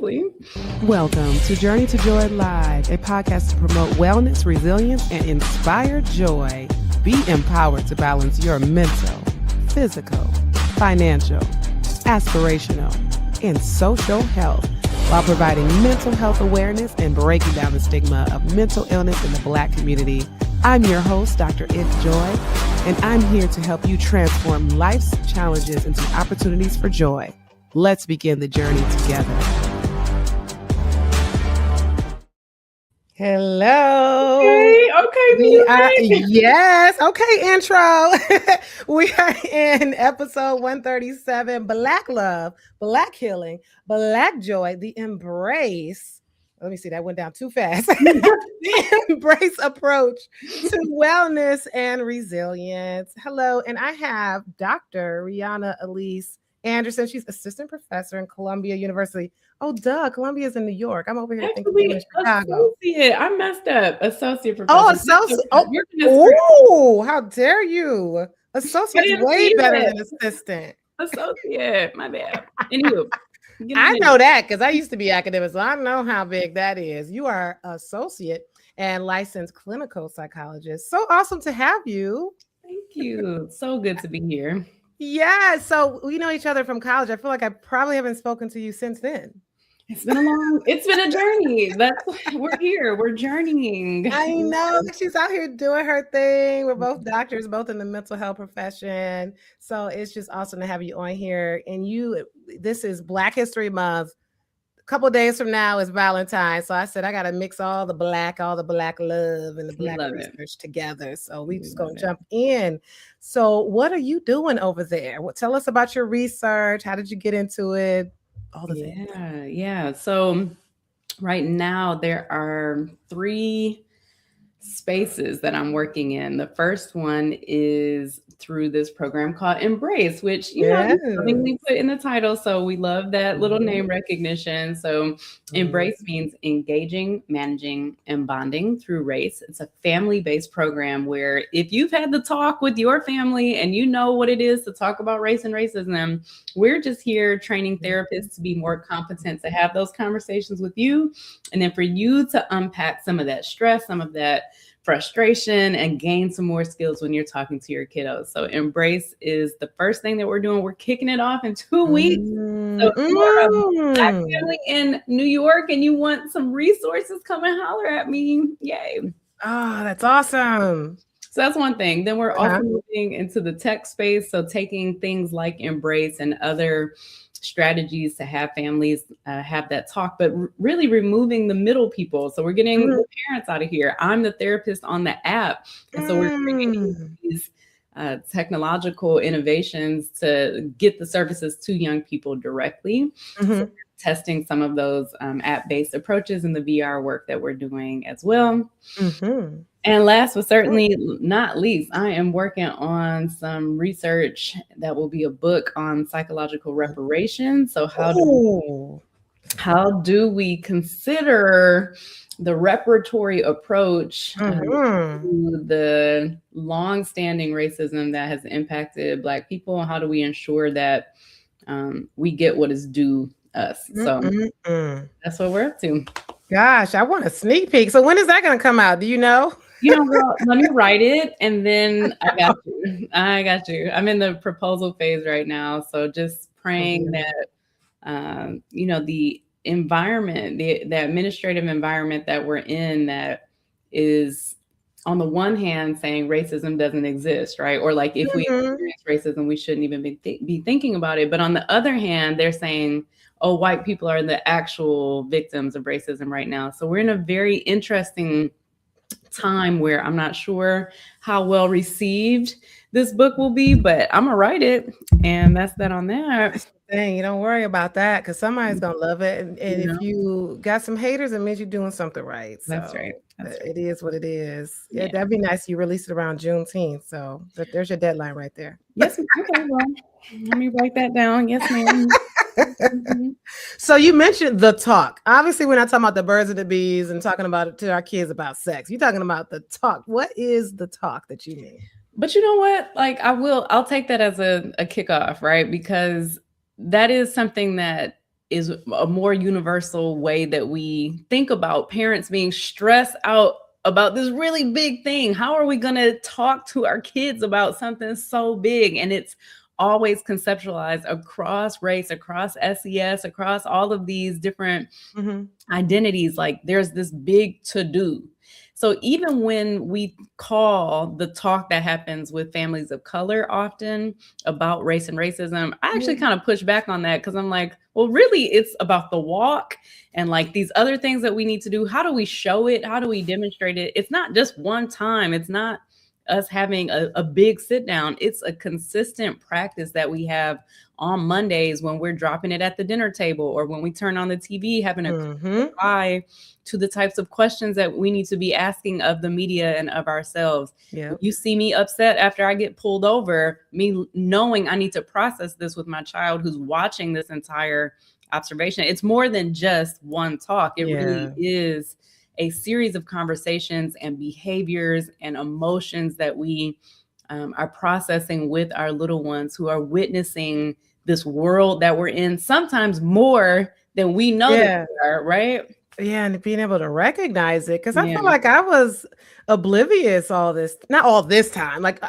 Seriously. Welcome to Journey to Joy Live, a podcast to promote wellness, resilience, and inspire joy. Be empowered to balance your mental, physical, financial, aspirational, and social health while providing mental health awareness and breaking down the stigma of mental illness in the Black community. I'm your host, Dr. If Joy, and I'm here to help you transform life's challenges into opportunities for joy. Let's begin the journey together. Hello. Okay. Yes. Okay, intro. We are in episode 137, Black Love, Black Healing, Black Joy, the Embrace. Let me see, that went down too fast. The Embrace approach to wellness and resilience. Hello, and I have Dr. Rihanna Elise Anderson. She's assistant professor in Columbia University. Oh, duh, Columbia's in New York. I'm over here thinking in Chicago. Associate. I messed up. Associate professor. Oh, associate. Oh, how dare you? Associate's way better than assistant. Associate. My bad. Anywho. I know that because I used to be academic, so I know how big that is. You are associate and licensed clinical psychologist. So awesome to have you. Thank you. So good to be here. Yeah. So we know each other from college. I feel like I probably haven't spoken to you since then. It's been a journey. We're here. We're journeying. I know she's out here doing her thing. We're both doctors, both in the mental health profession. So it's just awesome to have you on here. And this is Black History Month. A couple of days from now is Valentine. So I said, I got to mix all the black love and the Black research together. So we just going to jump in. So what are you doing over there? Tell us about your research. How did you get into it? Yeah. So right now there are 3 spaces that I'm working in. The first one is through this program called Embrace, which we put in the title. So we love that little name recognition. So Embrace means engaging, managing, and bonding through race. It's a family-based program where if you've had the talk with your family and you know what it is to talk about race and racism, we're just here training therapists to be more competent to have those conversations with you. And then for you to unpack some of that stress, some of that frustration, and gain some more skills when you're talking to your kiddos. So Embrace is the first thing that we're doing. We're kicking it off in 2 weeks. So if you are a Black family in New York and you want some resources, come and holler at me. Yay. Oh, that's awesome. So that's one thing. Then we're also moving into the tech space. So taking things like Embrace and other strategies to have families have that talk, but really removing the middle people. So we're getting the parents out of here. I'm the therapist on the app. And so we're creating these technological innovations to get the services to young people directly. So testing some of those app-based approaches in the VR work that we're doing as well. And last but certainly not least, I am working on some research that will be a book on psychological reparations. So how do we consider the reparatory approach to the longstanding racism that has impacted Black people? How do we ensure that we get what is due us? So that's what we're up to. Gosh, I want a sneak peek. So when is that going to come out? Do you know? Girl, let me write it and then I got you. I'm in the proposal phase right now. So just praying that, the environment, the administrative environment that we're in, that is on the one hand saying racism doesn't exist, right? Or like if we experience racism, we shouldn't even be thinking about it. But on the other hand, they're saying, oh, white people are the actual victims of racism right now. So we're in a very interesting time where I'm not sure how well received this book will be, but I'm gonna write it, and that's that on that. Dang, you don't worry about that because somebody's gonna love it, and if you got some haters, it means you're doing something right. So that's right. It is what it is. Yeah, that'd be nice. You release it around Juneteenth, so there's your deadline right there. Yes. Okay. Well, let me write that down. Yes, ma'am. So you mentioned the talk. Obviously, we're not talking about the birds and the bees and talking about it to our kids about sex. You're talking about the talk. What is the talk that you mean? But you know what? Like I'll take that as a kickoff, right? Because that is something that is a more universal way that we think about parents being stressed out about this really big thing. How are we going to talk to our kids about something so big? And it's always conceptualized across race, across SES, across all of these different identities. Like there's this big to do. So even when we call the talk that happens with families of color often about race and racism, I actually kind of push back on that because I'm like, well, really, it's about the walk and like these other things that we need to do. How do we show it? How do we demonstrate it? It's not just one time. It's not us having a big sit down. It's a consistent practice that we have on Mondays when we're dropping it at the dinner table or when we turn on the TV, having a eye to the types of questions that we need to be asking of the media and of ourselves. Yeah. You see me upset after I get pulled over, me knowing I need to process this with my child who's watching this entire observation. It's more than just one talk. It really is a series of conversations and behaviors and emotions that we are processing with our little ones who are witnessing this world that we're in, sometimes more than we know that we are, right? Yeah, and being able to recognize it, because I feel like I was oblivious not all this time, like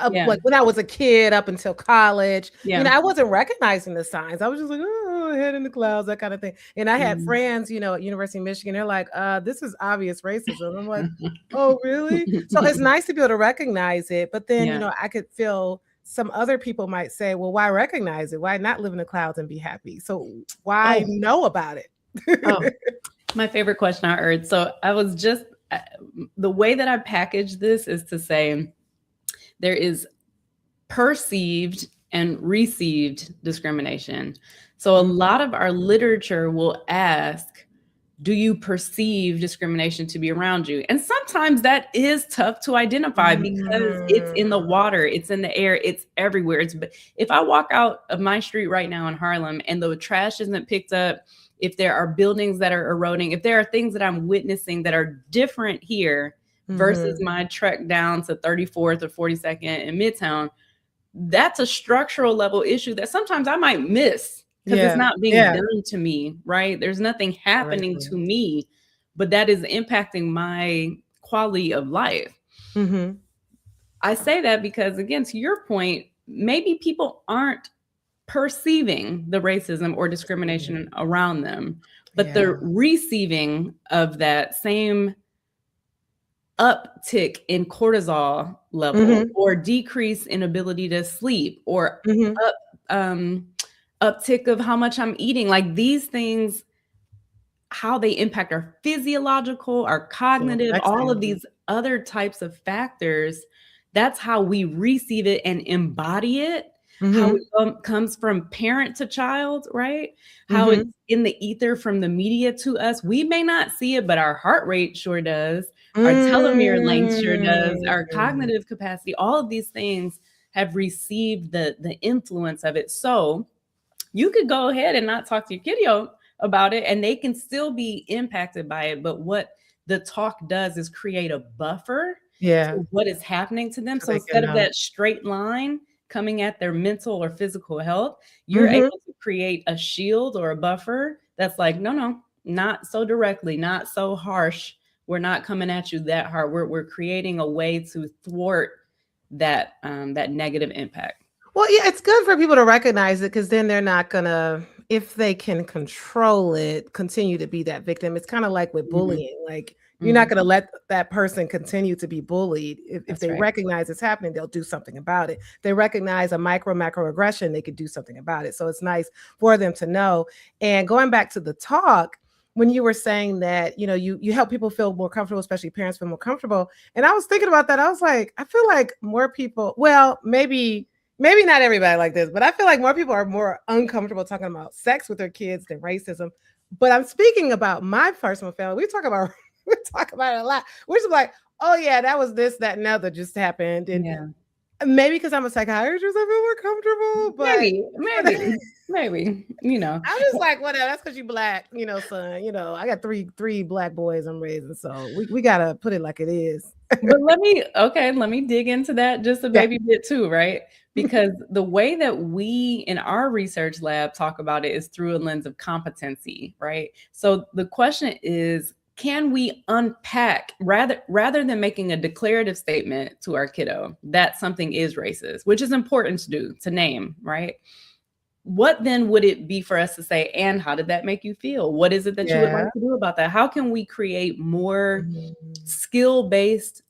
when I was a kid up until college, I wasn't recognizing the signs. I was just like, oh, head in the clouds, that kind of thing. And I had friends, at University of Michigan, they're like, this is obvious racism. I'm like, oh, really? So it's nice to be able to recognize it. But then, I could feel some other people might say, well, why recognize it? Why not live in the clouds and be happy? So why know about it? My favorite question I heard. So I was just, the way that I package this is to say there is perceived and received discrimination. So a lot of our literature will ask, do you perceive discrimination to be around you? And sometimes that is tough to identify because it's in the water, it's in the air, it's everywhere. If I walk out of my street right now in Harlem and the trash isn't picked up, if there are buildings that are eroding, if there are things that I'm witnessing that are different here versus my trek down to 34th or 42nd in Midtown, that's a structural level issue that sometimes I might miss because it's not being done to me, right? There's nothing happening to me, but that is impacting my quality of life. I say that because, again, to your point, maybe people aren't perceiving the racism or discrimination around them, but the receiving of that same uptick in cortisol level or decrease in ability to sleep or uptick of how much I'm eating, like these things, how they impact our physiological, our cognitive, all of these other types of factors. That's how we receive it and embody it. How it comes from parent to child, right? How it's in the ether from the media to us. We may not see it, but our heart rate sure does. Our telomere length sure does. Our cognitive capacity, all of these things have received the influence of it. So you could go ahead and not talk to your kiddo about it, and they can still be impacted by it. But what the talk does is create a buffer to what is happening to them. So instead of that straight line coming at their mental or physical health, you're able to create a shield or a buffer that's like, no, not so directly, not so harsh. We're not coming at you that hard. We're creating a way to thwart that that negative impact. Well, yeah, it's good for people to recognize it because then they're not gonna, if they can control it, continue to be that victim. It's kind of like with bullying. Like you're not going to let that person continue to be bullied. If they recognize it's happening, they'll do something about it. If they recognize a macroaggression, they could do something about it. So it's nice for them to know. And going back to the talk, when you were saying that, you help people feel more comfortable, especially parents feel more comfortable. And I was thinking about that. I was like, I feel like more people, well, maybe not everybody like this, but I feel like more people are more uncomfortable talking about sex with their kids than racism. But I'm speaking about my personal family. We talk about it a lot. We're just like, oh yeah, that was this, that, and other just happened. And Maybe because I'm a psychiatrist, I feel more comfortable, Maybe, you know. I'm just like, whatever. That's because you black, son. I got three black boys I'm raising, so we gotta put it like it is. But let me dig into that just a Yeah. baby bit too, right? Because the way that we in our research lab talk about it is through a lens of competency, right? So the question is, can we unpack rather than making a declarative statement to our kiddo that something is racist, which is important to do, to name, right? What then would it be for us to say, and how did that make you feel? What is it that you would Yeah. like to do about that? How can we create more skill-based,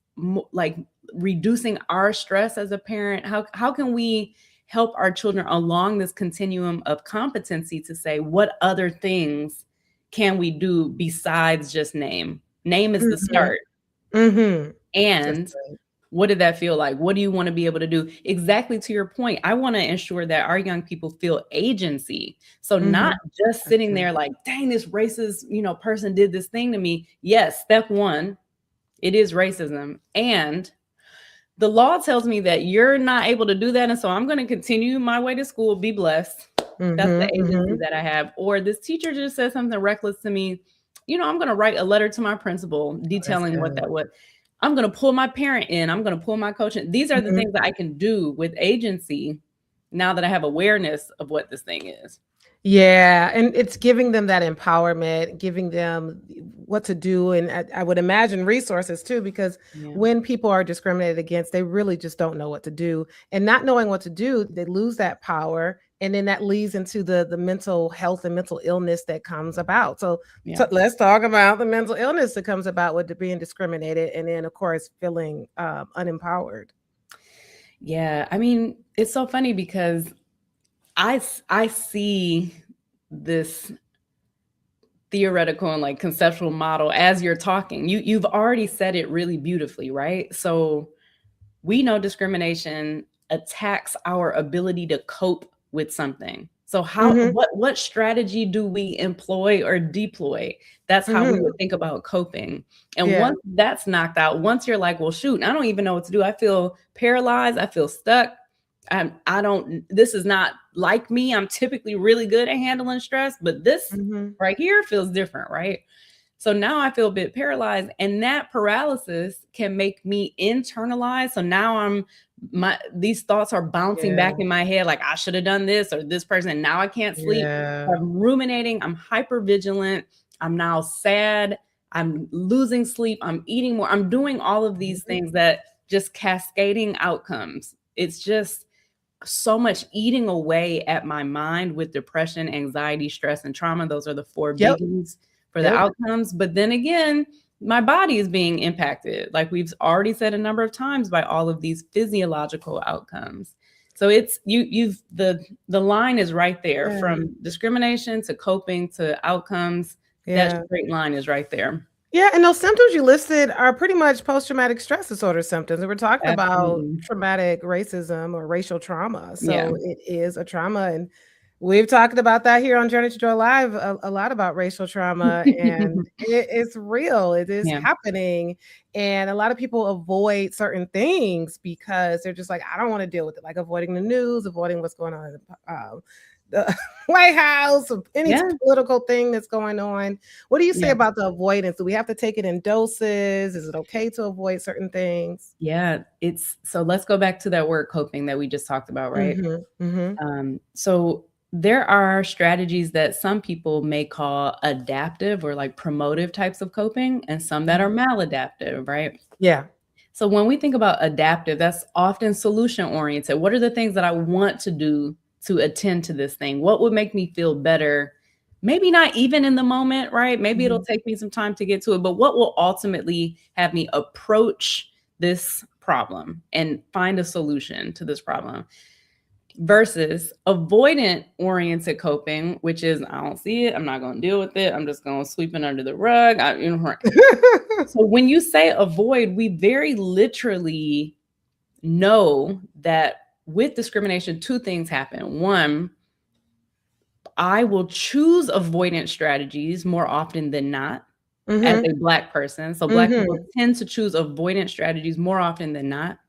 like reducing our stress as a parent? How can we help our children along this continuum of competency to say, what other things can we do besides just name? Name is the start. And what did that feel like? What do you want to be able to do? Exactly to your point. I want to ensure that our young people feel agency. So not just sitting there like, dang, this racist, person did this thing to me. Yes, step one, it is racism. And the law tells me that you're not able to do that. And so I'm going to continue my way to school, be blessed. That's the agency that I have. Or this teacher just said something reckless to me. I'm going to write a letter to my principal detailing what that was. I'm going to pull my parent in. I'm going to pull my coach in. These are the things that I can do with agency now that I have awareness of what this thing is. Yeah. And it's giving them that empowerment, giving them what to do. And I would imagine resources too, because when people are discriminated against, they really just don't know what to do. And not knowing what to do, they lose that power. And then that leads into the mental health and mental illness that comes about. So let's talk about the mental illness that comes about with being discriminated. And then, of course, feeling unempowered. Yeah. I mean, it's so funny because I see this theoretical and like conceptual model as you're talking. You've already said it really beautifully, right? So we know discrimination attacks our ability to cope with something. So what strategy do we employ or deploy? That's how we would think about coping. And once that's knocked out, once you're like, well, shoot, I don't even know what to do. I feel paralyzed. I feel stuck. This is not like me. I'm typically really good at handling stress, but this right here feels different, right? So now I feel a bit paralyzed, and that paralysis can make me internalize. So now these thoughts are bouncing back in my head, like I should have done this or this person. Now I can't sleep. I'm ruminating. I'm hyper vigilant. I'm now sad. I'm losing sleep. I'm eating more. I'm doing all of these things that just cascading outcomes. It's just so much eating away at my mind with depression, anxiety, stress, and trauma. Those are the four biggies for the outcomes. But then again, my body is being impacted, like we've already said a number of times, by all of these physiological outcomes. So it's the line is right there from discrimination to coping to outcomes. That straight line is right there. Yeah, and those symptoms you listed are pretty much post-traumatic stress disorder symptoms. And we're talking about traumatic racism or racial trauma. So it is a trauma. And we've talked about that here on Journey to Joy Live a lot about racial trauma. And it's real. It is happening. And a lot of people avoid certain things because they're just like, I don't want to deal with it. Like avoiding the news, avoiding what's going on in the White House, or any political thing that's going on. What do you say about the avoidance? Do we have to take it in doses? Is it okay to avoid certain things? Yeah, so let's go back to that word coping that we just talked about, right? So there are strategies that some people may call adaptive or like promotive types of coping, and some that are maladaptive, right? Yeah. So when we think about adaptive, that's often solution oriented. What are the things that I want to do to attend to this thing? What would make me feel better? Maybe not even in the moment, right? Maybe it'll take me some time to get to it, but what will ultimately have me approach this problem and find a solution to this problem? Versus avoidant oriented coping, which is, I don't see it, I'm not going to deal with it, I'm just going to sweep it under the rug. So when you say avoid, we very literally know that with discrimination, two things happen. One, I will choose avoidant strategies more often than not as a Black person. So Black people tend to choose avoidant strategies more often than not.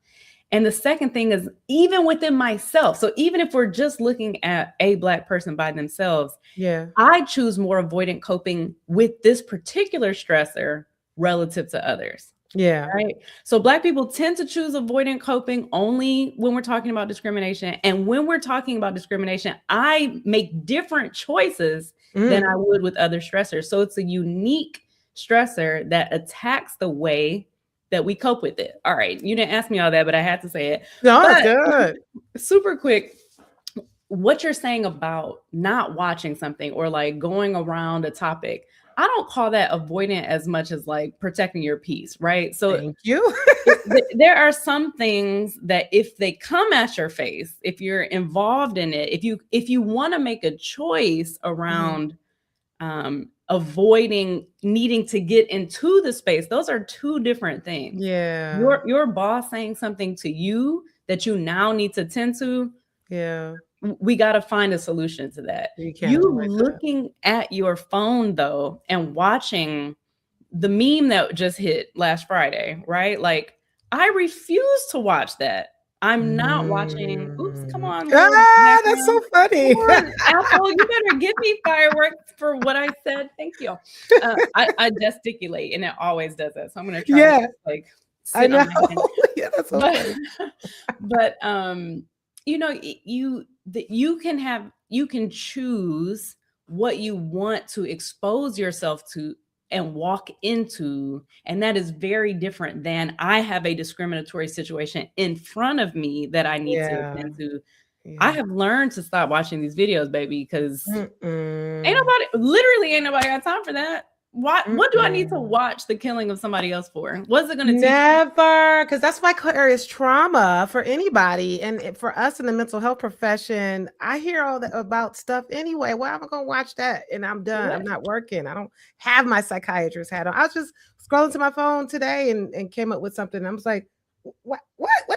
And the second thing is even within myself. So even if we're just looking at a Black person by themselves, Yeah. I choose more avoidant coping with this particular stressor relative to others. Yeah. Right. So Black people tend to choose avoidant coping only when we're talking about discrimination. And when we're talking about discrimination, I make different choices than I would with other stressors. So it's a unique stressor that attacks the way that we cope with it. All right. You didn't ask me all that, but I had to say it. No, that's But good. super quick, what you're saying about not watching something or like going around a topic, I don't call that avoidant as much as like protecting your peace, right? So Thank you. there are some things that if they come at your face, if you're involved in it, if you want to make a choice around avoiding needing to get into the space, those are two different things. Yeah. Your boss saying something to you that you now need to tend to, Yeah. we got to find a solution to that. You can't You avoid that. looking at your phone though and watching the meme that just hit last Friday, right? Like I refuse to watch that. I'm not watching. Oops, come on, little That's so background. funny. Come on, Apple, you better give me fireworks for what I said. Thank you. I gesticulate and it always does that. So I'm gonna try to like I sit know. on my hand. Yeah, that's so funny. But you know, you can choose what you want to expose yourself to and walk into, and that is very different than I have a discriminatory situation in front of me that I need to Yeah. attend to. I Yeah. have learned to stop watching these videos, baby, because Mm-mm. ain't nobody got time for that. What do I need to Mm-mm. watch the killing of somebody else for? What's it going to teach me? Never, because that's vicarious trauma for anybody. And for us in the mental health profession, I hear all that about stuff anyway. Why am I going to watch that? And I'm done. I'm not working. I don't have my psychiatrist hat on. I was just scrolling to my phone today and came up with something. I was like, what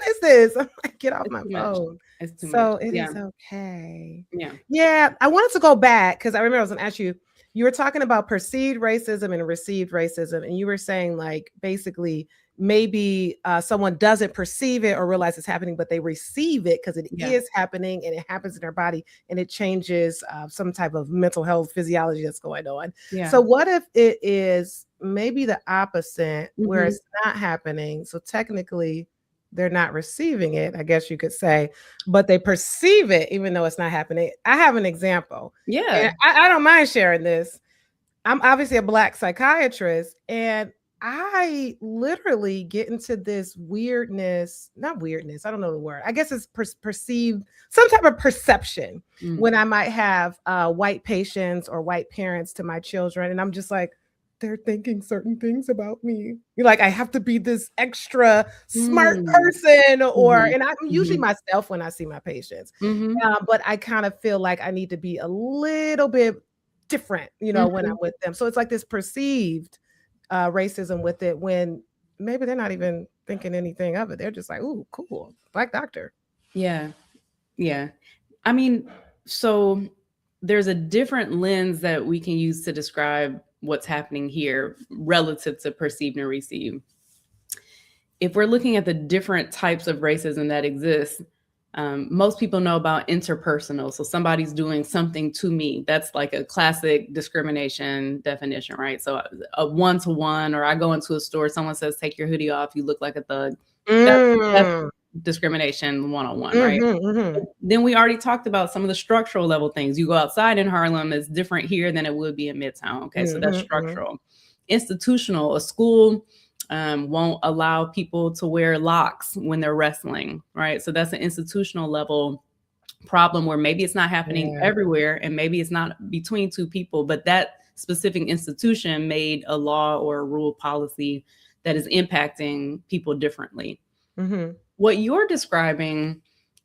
is this? I'm like, get off my phone. It's too much. So it is okay. Yeah. Yeah. I wanted to go back because I remember I was going to ask you, you were talking about perceived racism and received racism. And you were saying like, basically, maybe someone doesn't perceive it or realize it's happening, but they receive it because it is happening and it happens in their body and it changes some type of mental health physiology that's going on. Yeah. So what if it is maybe the opposite where it's not happening? So technically they're not receiving it, I guess you could say, but they perceive it even though it's not happening. I have an example. Yeah. I don't mind sharing this. I'm obviously a Black psychiatrist and I literally get into this not weirdness, I don't know the word. I guess it's perceived, some type of perception when I might have white patients or white parents to my children. And I'm just like, they're thinking certain things about me. You're like, I have to be this extra smart person and I'm usually myself when I see my patients. But I kind of feel like I need to be a little bit different, when I'm with them. So it's like this perceived racism with it when maybe they're not even thinking anything of it. They're just like, ooh, cool, Black doctor. Yeah. Yeah. I mean, so there's a different lens that we can use to describe what's happening here relative to perceived and received. If we're looking at the different types of racism that exist, most people know about interpersonal. So somebody's doing something to me. That's like a classic discrimination definition, right? So a one-to-one, or I go into a store, someone says, take your hoodie off, you look like a thug. That's discrimination one-on-one, right? Then we already talked about some of the structural level things. You go outside in Harlem, it's different here than it would be in Midtown. Okay, so that's structural. Institutional, a school won't allow people to wear locks when they're wrestling, right? So that's an institutional level problem where maybe it's not happening everywhere and maybe it's not between two people, but that specific institution made a law or a rule policy that is impacting people differently. What you're describing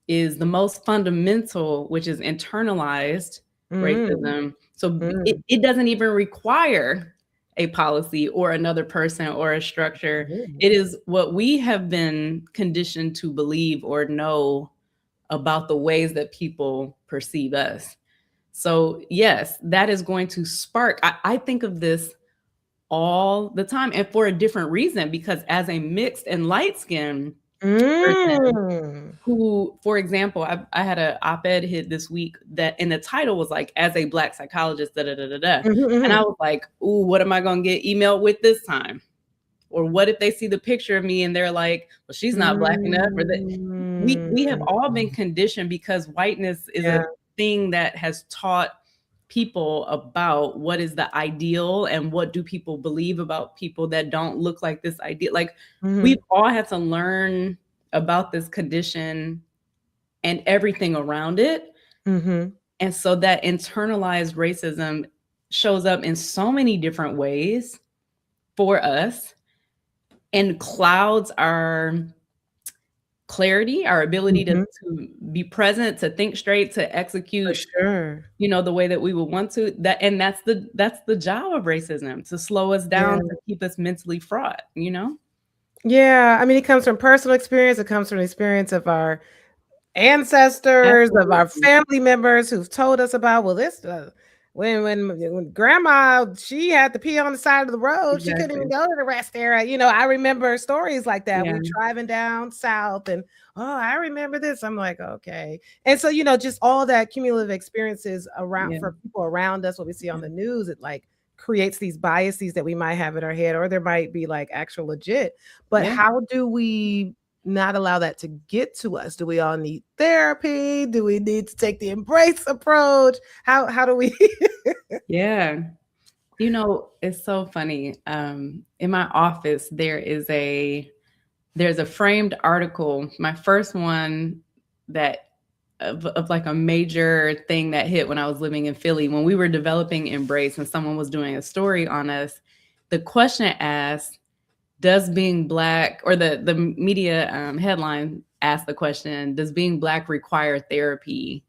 is the most fundamental, which is internalized racism. So it doesn't even require a policy or another person or a structure. It is what we have been conditioned to believe or know about the ways that people perceive us. So yes, that is going to spark. I think of this all the time and for a different reason, because as a mixed and light skin, person Mm. who, for example, I had an op-ed hit this week that, and the title was like, as a Black psychologist, da da da da da. Mhm, And I mhm. was like, ooh, what am I gonna get emailed with this time? Or what if they see the picture of me and they're like, well, she's not Black enough, or that we have all been Mm. conditioned because whiteness is Yeah. a thing that has taught people about what is the ideal and what do people believe about people that don't look like this ideal. Like we've Mhm, all had to learn about this condition and everything around it. mhm, And so that internalized racism shows up in so many different ways for us and clouds our clarity, our ability mhm. to be present, to think straight, to For execute, sure. the way that we would want to. That and that's the job of racism, to slow us down, Yeah. to keep us mentally fraught. Yeah, I mean, it comes from personal experience, it comes from the experience of our ancestors, of our Absolutely. family members who've told us about, well, this when grandma, she had to pee on the side of the road, she couldn't even Exactly. go to the rest area. I remember stories like that. Yeah. We driving down south and oh, I remember this. I'm like, okay. And so, just all that cumulative experiences around Yeah. for people around us, what we see on Yeah. the news, it like creates these biases that we might have in our head, or there might be like actual legit. But Yeah. how do we not allow that to get to us? Do we all need therapy? Do we need to take the embrace approach? How do we Yeah. It's so funny. In my office, there's a framed article, my first one that of like a major thing that hit when I was living in Philly, when we were developing Embrace and someone was doing a story on us. The question asked, does being Black, or the media headline asked the question, does being Black require therapy?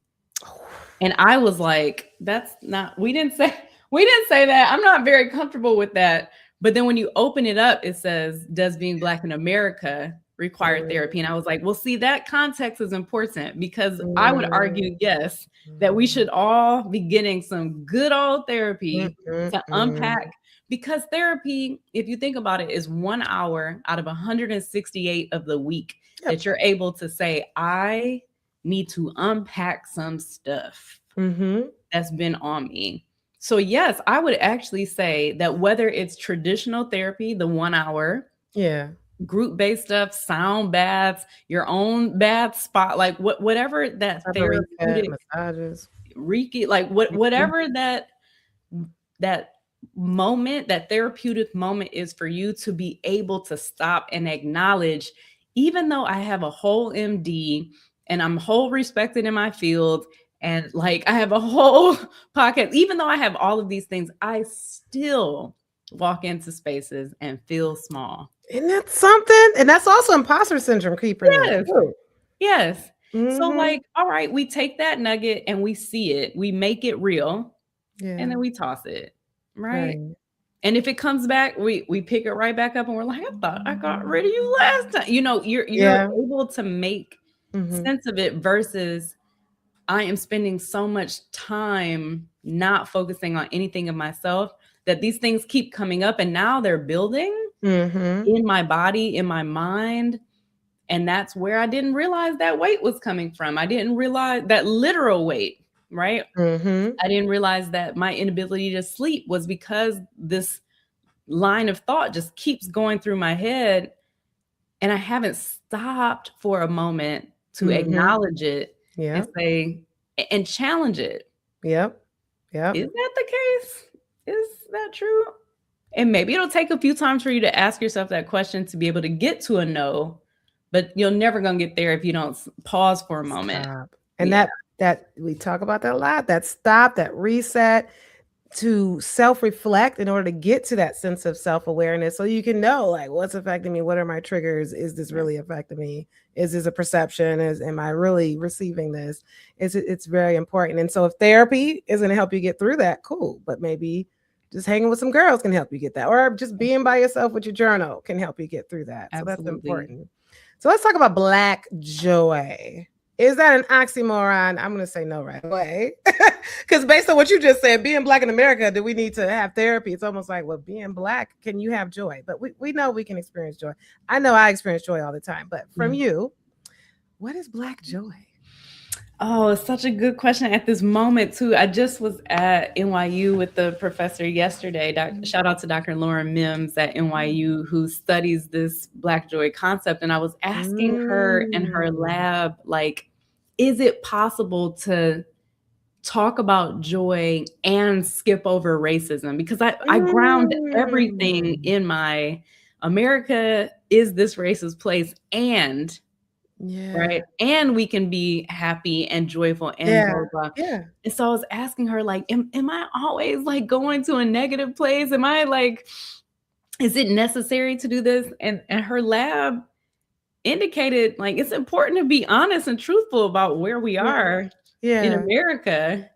And I was like, that's not, we didn't say that. I'm not very comfortable with that. But then when you open it up, it says, does being Black in America require therapy? And I was like, well, see, that context is important, because I would argue, yes, that we should all be getting some good old therapy to unpack, because therapy, if you think about it, is 1 hour out of 168 of the week Yep. that you're able to say, I need to unpack some stuff Mhm. that's been on me. So, yes, I would actually say that whether it's traditional therapy, the 1 hour, Yeah. group-based stuff, sound baths, your own bath spot, like whatever that Proper reset, therapeutic massages. Reiki, like Mhm. whatever that moment, that therapeutic moment is for you, to be able to stop and acknowledge, even though I have a whole MD and I'm whole respected in my field, and like I have a whole podcast, even though I have all of these things, I still walk into spaces and feel small. Isn't that something? And that's also imposter syndrome creeping in Yes. too. Yes. So, Mhm. like, all right, we take that nugget and we see it, we make it real, and Yeah. then we toss it, right? Right. And if it comes back, we pick it right back up and we're like, I thought I got rid of you last time. You're Yeah. able to make Mhm. sense of it, versus I am spending so much time not focusing on anything of myself, that these things keep coming up and now they're building Mhm. in my body, in my mind. And that's where I didn't realize that weight was coming from. I didn't realize that literal weight, right? Mhm. I didn't realize that my inability to sleep was because this line of thought just keeps going through my head, and I haven't stopped for a moment to Mhm. acknowledge it and Yep. say, and challenge it. Yep. Yep. Is that the case? Is that true? And maybe it'll take a few times for you to ask yourself that question to be able to get to a no, but you're never going to get there if you don't pause for a moment. Stop. And Yeah, that we talk about that a lot. That stop, that reset, to self-reflect in order to get to that sense of self-awareness, so you can know, like, what's affecting me, what are my triggers, is this yeah, really affecting me, is this a perception, am I really receiving this? It's very important. And so if therapy is going to help you get through that, cool, but maybe just hanging with some girls can help you get that, or just being by yourself with your journal can help you get through that. So that's absolutely. important. So let's talk about Black joy. Is that an oxymoron? I'm going to say no right away. Because based on what you just said, being Black in America, do we need to have therapy? It's almost like, well, being Black, can you have joy? But we know we can experience joy. I know I experience joy all the time. But from you, what is Black joy? Oh, it's such a good question at this moment, too. I just was at NYU with the professor yesterday. Shout out to Dr. Lauren Mims at NYU, who studies this Black joy concept. And I was asking her in her lab, like, is it possible to talk about joy and skip over racism? Because I ground everything in my America is this racist place, and right, and we can be happy and joyful and blah blah. And so I was asking her, like, am I always like going to a negative place? Am I like, is it necessary to do this? And her lab indicated, like, it's important to be honest and truthful about where we are in America.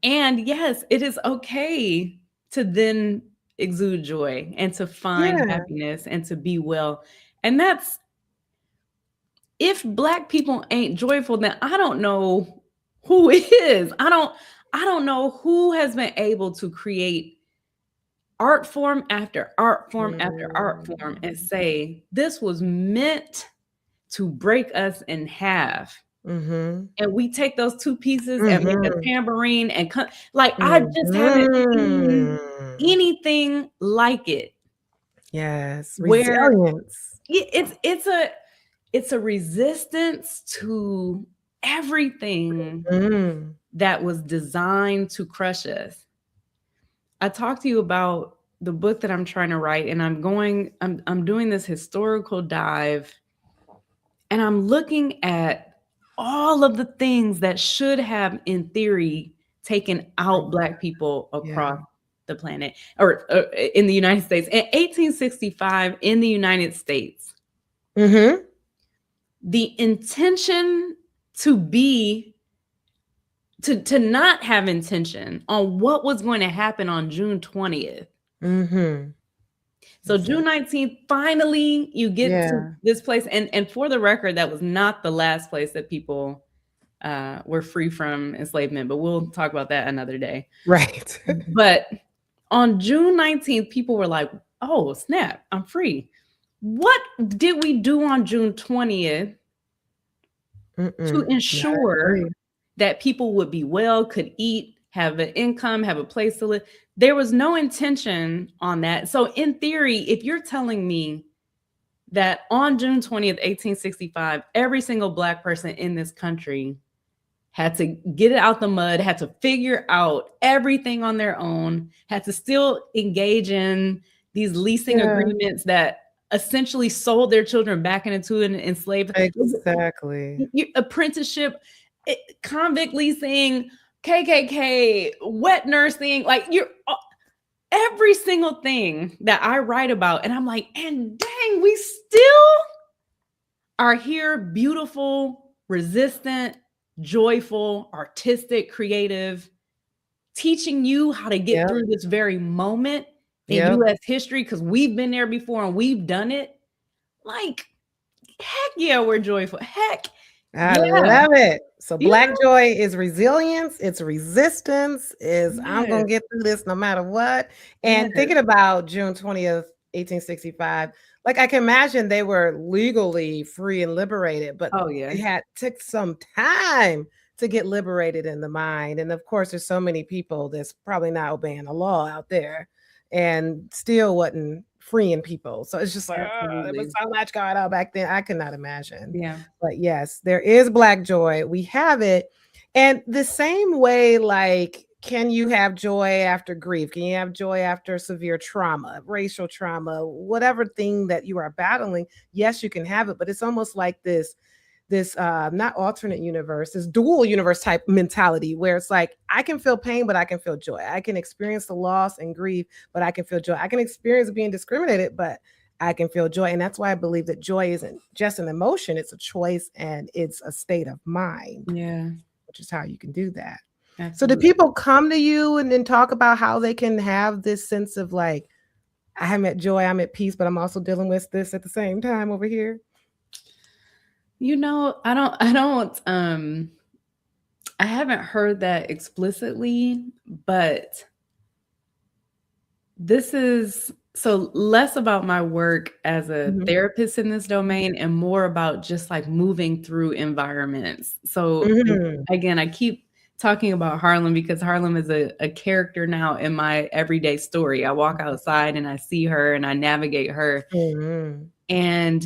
And yes, it is okay to then exude joy and to find happiness and to be well. And that's, if Black people ain't joyful, then I don't know who is. I don't know who has been able to create art form after art form after art form and say, this was meant to break us in half. And we take those two pieces and make a tambourine and like, I just haven't seen anything like it. Yes, where resilience. It's a resistance to everything that was designed to crush us. I talked to you about the book that I'm trying to write, and I'm doing this historical dive, and I'm looking at all of the things that should have, in theory, taken out Black people across the planet, or in the United States. In 1865, in the United States, the intention to not have intention on what was going to happen on June 20th. So June 19th, finally, you get to this place. And for the record, that was not the last place that people were free from enslavement, but we'll talk about that another day. Right. But on June 19th, people were like, oh, snap, I'm free. What did we do on June 20th to ensure that people would be well, could eat, have an income, have a place to live? There was no intention on that. So in theory, if you're telling me that on June 20th, 1865, every single Black person in this country had to get it out the mud, had to figure out everything on their own, had to still engage in these leasing agreements that essentially sold their children back into an enslaved. Exactly. Apprenticeship, convict leasing, KKK, wet nursing, like every single thing that I write about. And I'm like, and dang, we still are here, beautiful, resistant, joyful, artistic, creative, teaching you how to get through this very moment in U.S. history, because we've been there before and we've done it. Like, heck yeah, we're joyful. Heck, I love it. So Black joy is resilience, it's resistance, I'm going to get through this no matter what. And thinking about June 20th, 1865, like, I can imagine they were legally free and liberated, but it took some time to get liberated in the mind. And of course, there's so many people that's probably not obeying the law out there and still wasn't freeing people. So it's just like, there was so much going on back then. I could not imagine. But yes, there is Black joy. We have it. And the same way, like, can you have joy after grief? Can you have joy after severe trauma, racial trauma, whatever thing that you are battling? Yes, you can have it, but it's almost like this not alternate universe, this dual universe type mentality, where it's like, I can feel pain, but I can feel joy. I can experience the loss and grief, but I can feel joy. I can experience being discriminated, but I can feel joy. And that's why I believe that joy isn't just an emotion, it's a choice and it's a state of mind. Which is how you can do that. Absolutely. So do people come to you and then talk about how they can have this sense of like, I'm at joy, I'm at peace, but I'm also dealing with this at the same time over here? I haven't heard that explicitly, but this is so less about my work as a Mhm. therapist in this domain and more about just like moving through environments. So Mhm. again, I keep talking about Harlem because Harlem is a character now in my everyday story. I walk outside and I see her and I navigate her. Mhm. And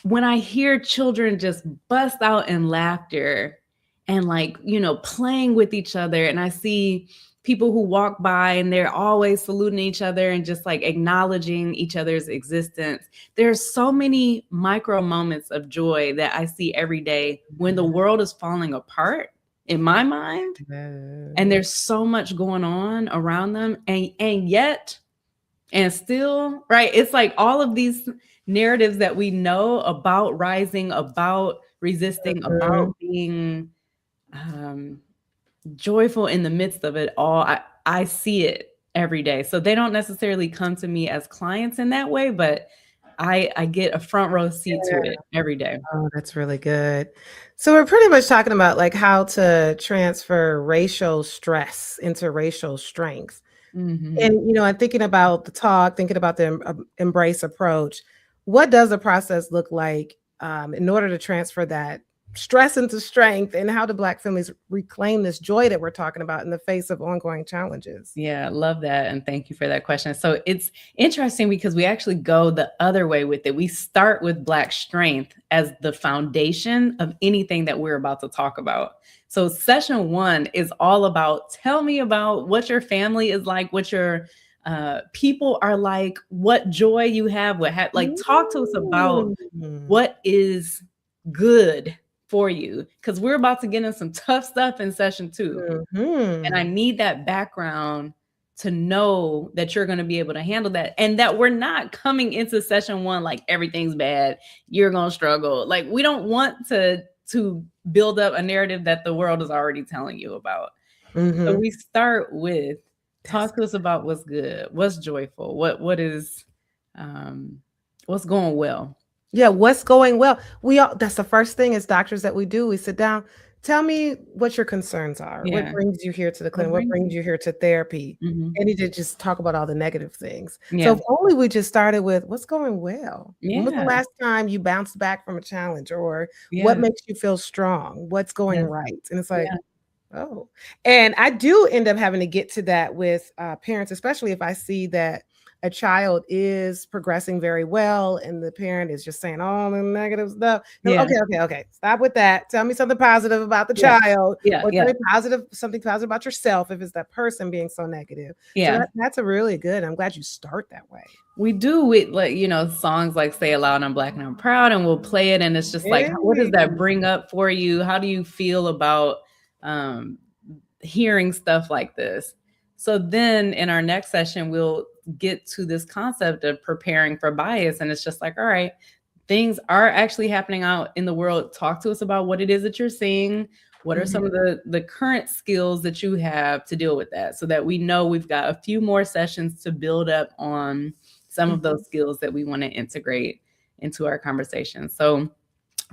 when I hear children just bust out in laughter and like, playing with each other, and I see people who walk by and they're always saluting each other and just like acknowledging each other's existence. There's so many micro moments of joy that I see every day when the world is falling apart in my mind. And Mhm. there's so much going on around them. And yet and still, right? It's like all of these narratives that we know about rising, about resisting, Mhm. about being um, joyful in the midst of it all. I see it every day. So they don't necessarily come to me as clients in that way, but I get a front row seat to it every day. Oh, that's really good. So we're pretty much talking about like how to transfer racial stress into racial strength. Mhm. And, I'm thinking about the talk, thinking about the embrace approach. What does the process look like in order to transfer that stress into strength? And how do Black families reclaim this joy that we're talking about in the face of ongoing challenges? Yeah, love that. And thank you for that question. So it's interesting because we actually go the other way with it. We start with Black strength as the foundation of anything that we're about to talk about. So session one is all about tell me about what your family is like, what your people are like, what joy you have, like talk to us about Mm. what is good for you. Because we're about to get in some tough stuff in session two. And I Mhm. need that background to know that you're going to be able to handle that and that we're not coming into session one like everything's bad, you're going to struggle. Like we don't want to build up a narrative that the world is already telling you about. So Mhm. we start with That's talk to us about what's good, what's joyful, what is what's going well. Yeah, what's going well? We all that's the first thing as doctors that we do. We sit down, tell me what your concerns are. What Yeah. brings you here to the What clinic? What brings brings you here to therapy? Mhm. And to just talk about all the negative things. So Yeah. if only we just started with what's going well. When was the Yeah. last time you bounced back from a challenge? Or what Yeah. makes you feel strong? What's going Yes. right? And it's like, Yeah. oh, and I do end up having to get to that with parents, especially if I see that a child is progressing very well and the parent is just saying all the negative stuff. No, Yeah. okay. Stop with that. Tell me something positive about the Yeah. child, Yeah. or tell Yeah. me something positive about yourself if it's that person being so negative. So Yeah. that's a really good. I'm glad you start that way. We do with like, songs like Say It Loud, I'm Black and I'm Proud, and we'll play it. And it's just like, what does Hey. that bring up for you? How do you feel about um, hearing stuff like this? So then in our next session, we'll get to this concept of preparing for bias. And it's just like, all right, things are actually happening out in the world. Talk to us about what it is that you're seeing. What are Mhm. some of the current skills that you have to deal with that so that we know we've got a few more sessions to build up on some of those skills that we want to integrate into our conversation. So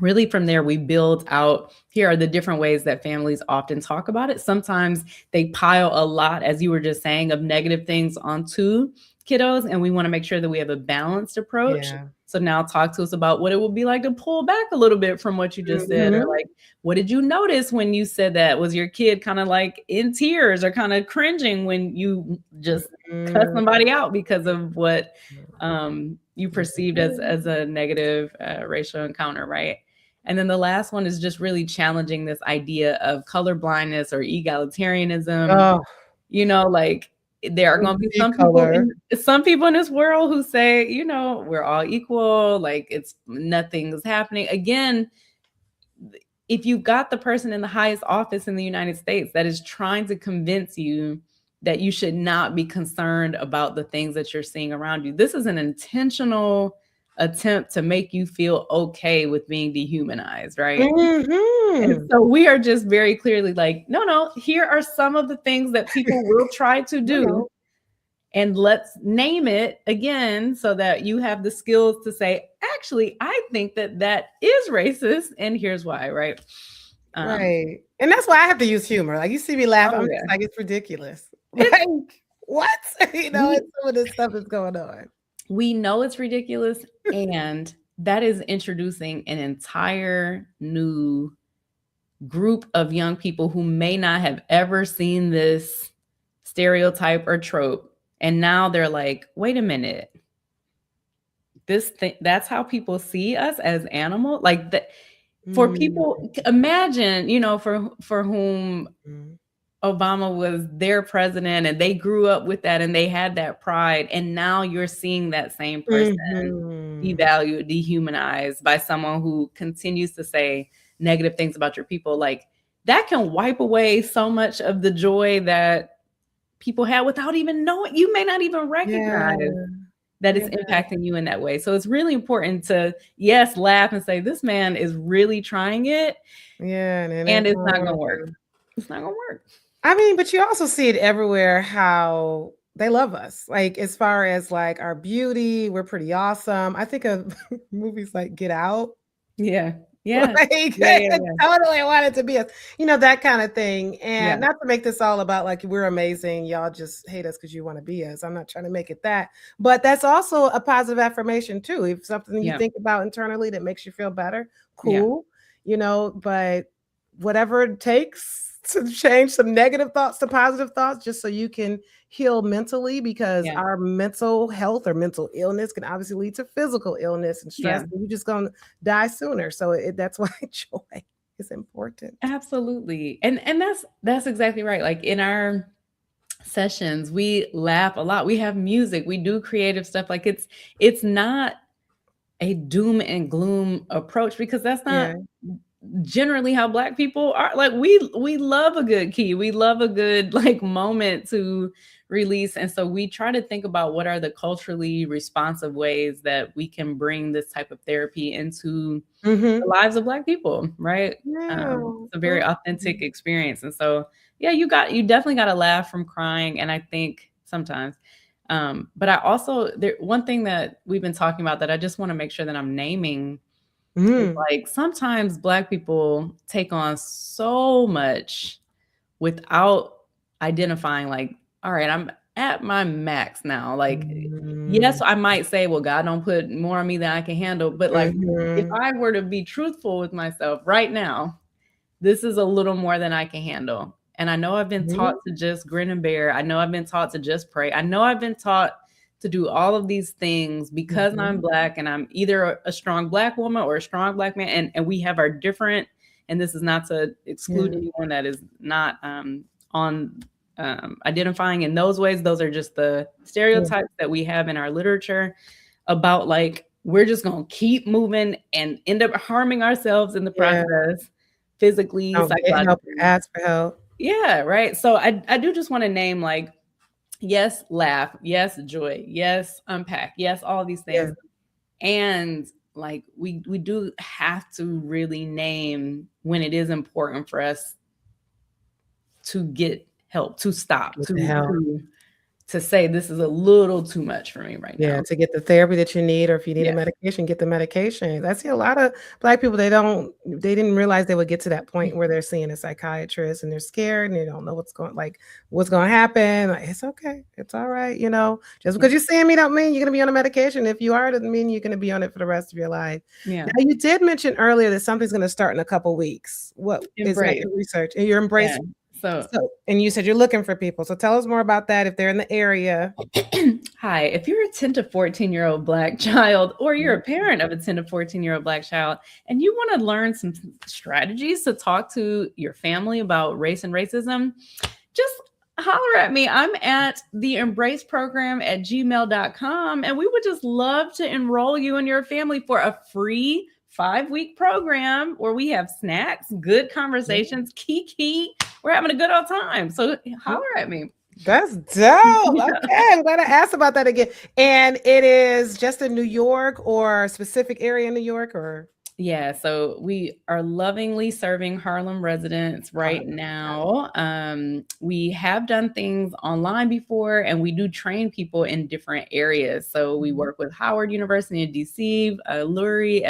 really from there we build out, here are the different ways that families often talk about it. Sometimes they pile a lot, as you were just saying, of negative things onto kiddos, and we want to make sure that we have a balanced approach. Yeah. So now talk to us about what it would be like to pull back a little bit from what you just said, or Mhm. like, what did you notice when you said that? Was your kid kind of like in tears or kind of cringing when you just cut Mhm. somebody out because of what you perceived Mhm. as a negative racial encounter, right? And then the last one is just really challenging this idea of color blindness or egalitarianism. Oh, Like there are going to be see color. some people in this world who say, we're all equal, like it's nothing's happening. Again, if you've got the person in the highest office in the United States that is trying to convince you that you should not be concerned about the things that you're seeing around you, this is an intentional attempt to make you feel okay with being dehumanized, right? And Mhm. so we are just very clearly like, no, here are some of the things that people will try to No, do. no. And let's name it again so that you have the skills to say, actually, I think that that is racist. And here's why, right? Right. And that's why I have to use humor. Like you see me laugh, Oh, I'm yeah. just like, it's ridiculous. It's, Like, what? we, It's some of this stuff that's going on. we know it's ridiculous. And that is introducing an entire new group of young people who may not have ever seen this stereotype or trope. And now they're like, wait a minute, this thing, that's how people see us as animal. Like that, for people, imagine, for whom Mm. Obama was their president and they grew up with that and they had that pride. And now you're seeing that same person Mhm. devalued, dehumanized by someone who continues to say negative things about your people. Like that can wipe away so much of the joy that people had without even knowing. You may not even Yeah. recognize that it's Yeah. impacting you in that way. So it's really important to, yes, laugh and say, this man is really trying it Yeah. and it's not going to work. It's not going to work. I mean, but you also see it everywhere how they love us. Like as far as like our beauty, we're pretty awesome. I think of movies like Get Out. Yeah. Yeah. Like Yeah. totally wanted to be us, that kind of thing. And Yeah. not to make this all about like we're amazing, y'all just hate us because you want to be us. I'm not trying to make it that, but that's also a positive affirmation too. If something you Yeah. think about internally that makes you feel better, Yeah. cool, but whatever it takes to change some negative thoughts to positive thoughts, just so you can heal mentally, because Yeah. our mental health or mental illness can obviously lead to physical illness and stress. Yeah. And you're just gonna die sooner. So that's why joy is important. Absolutely. And that's exactly right. Like in our sessions, we laugh a lot. We have music, we do creative stuff. Like it's not a doom and gloom approach, because that's not Yeah. generally how Black people are. Like we love a good key, we love a good like moment to release. And so we try to think about what are the culturally responsive ways that we can bring this type of therapy into the lives of Black people, right? Yeah. It's a very authentic experience. And so yeah, you definitely got to laugh from crying. And I think sometimes but I also, one thing that we've been talking about that I just want to make sure that I'm naming is like sometimes Black people take on so much without identifying, like, all right, I'm at my max now. Like, yes, I might say, well, God don't put more on me than I can handle. But like, if I were to be truthful with myself right now, this is a little more than I can handle. And I know I've been taught to just grin and bear. I know I've been taught to just pray. I know I've been taught to do all of these things because I'm Black and I'm either a strong Black woman or a strong Black man. And we have our different, and this is not to exclude anyone that is not on identifying in those ways. Those are just the stereotypes that we have in our literature about like, we're just going to keep moving and end up harming ourselves in the process. Physically, psychologically. Ask for help. Yeah, right. So I do just want to name like, yes, laugh, yes, joy, yes, unpack, yes, all these things. Yeah. And like we do have to really name when it is important for us to get help, to stop, to say this is a little too much for me right now. Yeah, to get the therapy that you need, or if you need a medication, get the medication. I see a lot of Black people, they didn't realize they would get to that point where they're seeing a psychiatrist and they're scared and they don't know what's going to happen. Like, it's okay. It's all right. Just because you're seeing me don't mean you're going to be on a medication. If you are, it doesn't mean you're going to be on it for the rest of your life. Yeah. Now, you did mention earlier that something's going to start in a couple weeks. What is that your research? And your Embrace. Yeah. So, and you said you're looking for people. So tell us more about that if they're in the area. Hi, if you're a 10 to 14-year-old Black child, or you're a parent of a 10 to 14-year-old Black child, and you want to learn some strategies to talk to your family about race and racism, just holler at me. I'm at the Embrace program at gmail.com, and we would just love to enroll you and your family for a free 5-week program where we have snacks, good conversations, kiki. We're having a good old time. So holler at me. That's dope. Okay, I'm glad I asked about that again. And it is just in New York or a specific area in New York, or? Yeah, so we are lovingly serving Harlem residents right now. We have done things online before, and we do train people in different areas. So we work with Howard University in DC, Lurie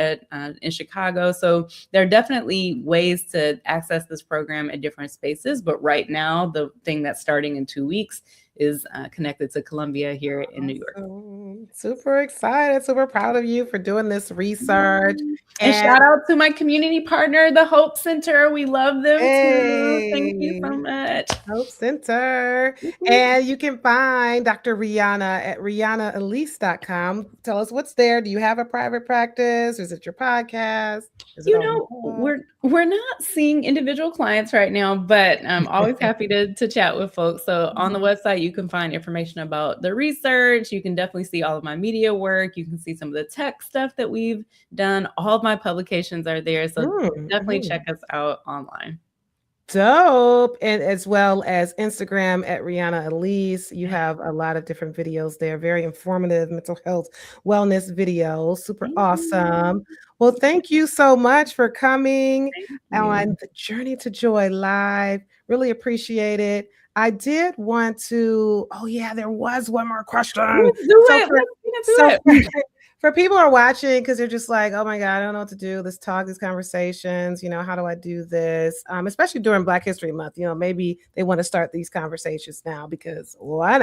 in Chicago. So there are definitely ways to access this program at different spaces. But right now, the thing that's starting in 2 weeks is connected to Columbia here in New York. Awesome. Super excited, super proud of you for doing this research. And And shout out to my community partner, the Hope Center. We love them too. Thank you hey, so much. Hope Center. And you can find Dr. Rihanna at rihannaelise.com. Tell us what's there. Do you have a private practice? Is it your podcast? Is it You all the know, above? we're not seeing individual clients right now, but I'm always happy to chat with folks. So on the website, you can find information about the research. You can definitely see all of my media work. You can see some of the tech stuff that we've done. All of my publications are there. So definitely check us out online. Dope. And as well as Instagram at Rihanna Elise. You have a lot of different videos there, very informative mental health wellness videos. Super awesome. Well, thank you so much for coming Thank you. on the Journey to Joy Live. Really appreciate it. I did want to, oh yeah, there was one more question. Let's do So it. for Let's get so into for, it. for people who are watching, because they're just like, oh my God, I don't know what to do. Let's talk, these conversations, how do I do this? Especially during Black History Month, maybe they want to start these conversations now because why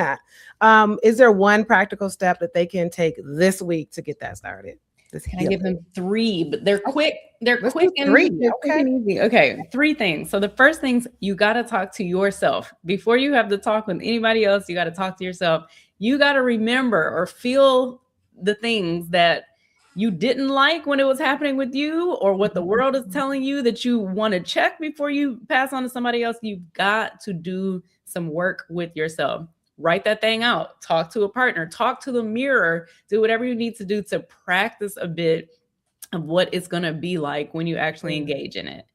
not? Is there one practical step that they can take this week to get that started? Can I give them 3? But they're quick. They're Let's quick do and 3. they're quick Okay. and easy. Okay, 3 things. So the first thing's you got to talk to yourself before you have to talk with anybody else. You got to talk to yourself. You got to remember or feel the things that you didn't like when it was happening with you, or what the world is telling you that you want to check before you pass on to somebody else. You've got to do some work with yourself. Write that thing out, talk to a partner, talk to the mirror, do whatever you need to do to practice a bit of what it's going to be like when you actually engage in it.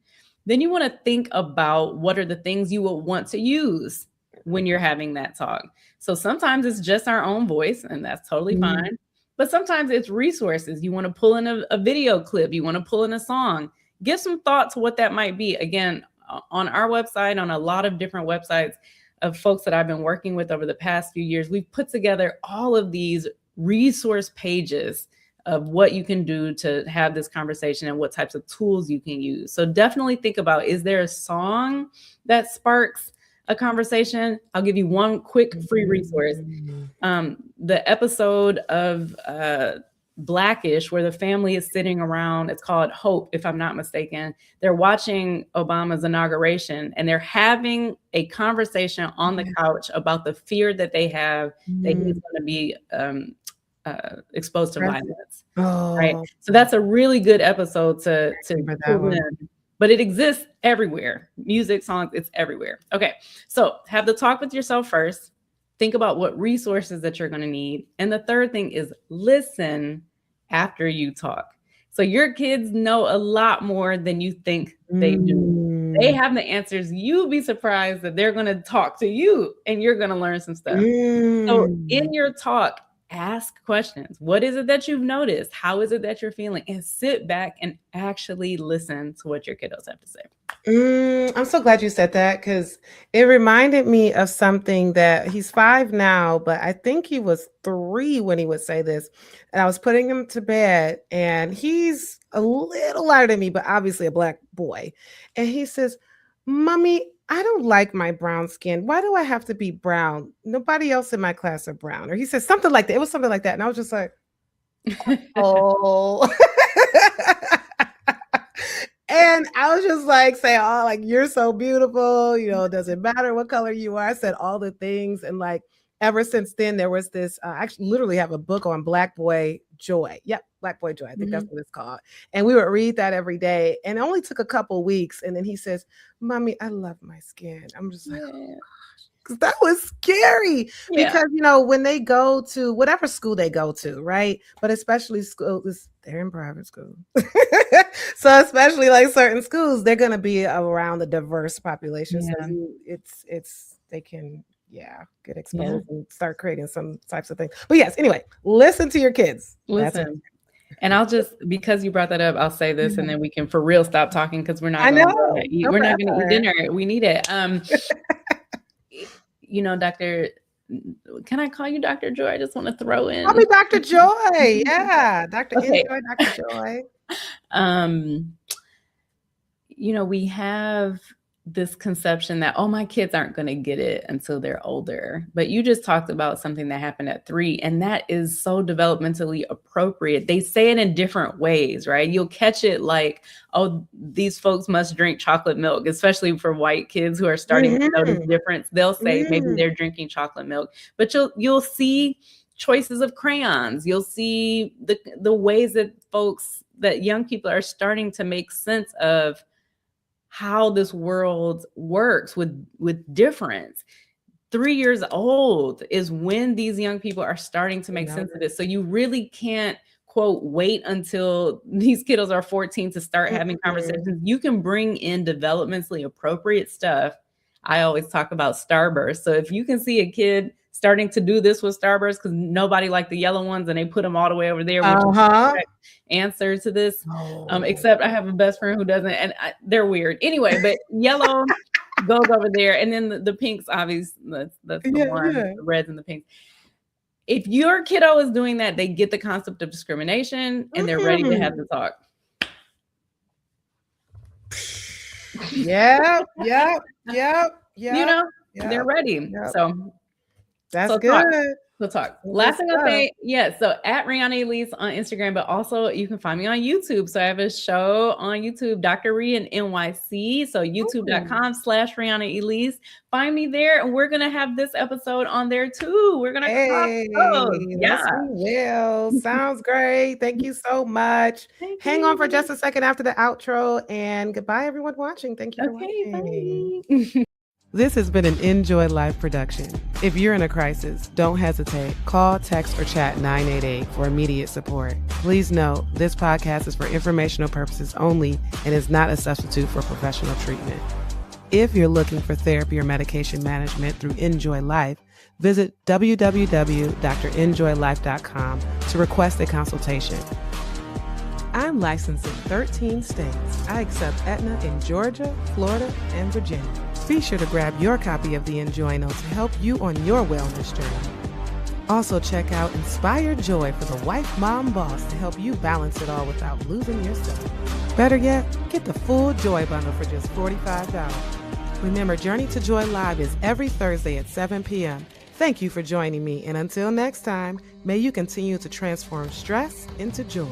Then you want to think about what are the things you will want to use when you're having that talk. So sometimes it's just our own voice, and that's totally fine. But sometimes it's resources. You want to pull in a video clip, you want to pull in a song. Give some thought to what that might be. Again, on our website, on a lot of different websites of folks that I've been working with over the past few years, we've put together all of these resource pages of what you can do to have this conversation and what types of tools you can use. So definitely think about, is there a song that sparks a conversation? I'll give you one quick free resource. The episode of Blackish, where the family is sitting around, it's called Hope, if I'm not mistaken. They're watching Obama's inauguration and they're having a conversation on the couch about the fear that they have that he's going to be exposed to violence. Right. So that's a really good episode to pull in. But it exists everywhere. Music, songs, it's everywhere. Okay. So have the talk with yourself first. Think about what resources that you're going to need. And the third thing is listen after you talk. So your kids know a lot more than you think they do. They have the answers. You'll be surprised that they're going to talk to you and you're going to learn some stuff. So in your talk, ask questions. What is it that you've noticed? How is it that you're feeling? And sit back and actually listen to what your kiddos have to say. I'm so glad you said that because it reminded me of something that he's 5 now, but I think he was 3 when he would say this. And I was putting him to bed and he's a little lighter than me, but obviously a Black boy. And he says, Mommy, I don't like my brown skin. Why do I have to be brown? Nobody else in my class are brown. Or he said something like that. It was something like that. And I was just like, oh. And I was just like saying, oh, like, you're so beautiful. It doesn't matter what color you are. I said all the things. And like, ever since then, there was this, I actually literally have a book on Black Boy Joy. Yep. Black Boy Joy. I think that's what it's called. And we would read that every day. And it only took a couple weeks. And then he says, Mommy, I love my skin. I'm just like, oh, gosh. Because that was scary. Yeah. Because, when they go to whatever school they go to, right? But especially schools, they're in private school. So especially like certain schools, they're going to be around a diverse population. Yeah. So they can get exposed and start creating some types of things. But yes, anyway, listen to your kids. Listen. And I'll just, because you brought that up, I'll say this and then we can for real stop talking because we're not I going know. to eat. No We're not going to eat pressure. dinner. We need it. Doctor, can I call you Dr. Joy? I just want to throw in. Call me Dr. Joy. Yeah. Dr. Okay. Enjoy, Dr. Joy. We have this conception that, oh, my kids aren't going to get it until they're older. But you just talked about something that happened at 3, and that is so developmentally appropriate. They say it in different ways, right? You'll catch it like, oh, these folks must drink chocolate milk, especially for white kids who are starting to notice difference. They'll say maybe they're drinking chocolate milk, but you'll see choices of crayons. You'll see the ways that young people are starting to make sense of how this world works with difference. 3 years old is when these young people are starting to make sense of this. So you really can't, quote, wait until these kiddos are 14 to start having conversations. You can bring in developmentally appropriate stuff. I always talk about Starburst. So if you can see a kid starting to do this with Starburst, because nobody liked the yellow ones and they put them all the way over there, which is the correct answer to this. Except I have a best friend who doesn't, and they're weird. Anyway, but yellow goes over there, and then the pinks, obviously, that's the one, the reds and the pinks. If your kiddo is doing that, they get the concept of discrimination and they're ready to have the talk. Yeah. They're ready. Yep. So that's good. We'll talk. Last thing I'll say, so at Rihanna Elise on Instagram, but also you can find me on YouTube. So I have a show on YouTube, Dr. Rhea and NYC. So youtube.com/Rihanna Elise. Find me there, and we're gonna have this episode on there too. We're gonna yes, we will. Sounds great. Thank you so much. Hang on for just a second after the outro, and goodbye, everyone watching. Thank you for watching. Bye. This has been an Enjoy Life production. If you're in a crisis, don't hesitate. Call, text, or chat 988 for immediate support. Please note, this podcast is for informational purposes only and is not a substitute for professional treatment. If you're looking for therapy or medication management through Enjoy Life, visit www.drenjoylife.com to request a consultation. I'm licensed in 13 states. I accept Aetna in Georgia, Florida, and Virginia. Be sure to grab your copy of the Enjoy Note to help you on your wellness journey. Also check out Inspire Joy for the wife, mom, boss to help you balance it all without losing yourself. Better yet, get the full Joy bundle for just $45. Remember, Journey to Joy Live is every Thursday at 7 p.m. Thank you for joining me, and until next time, may you continue to transform stress into joy.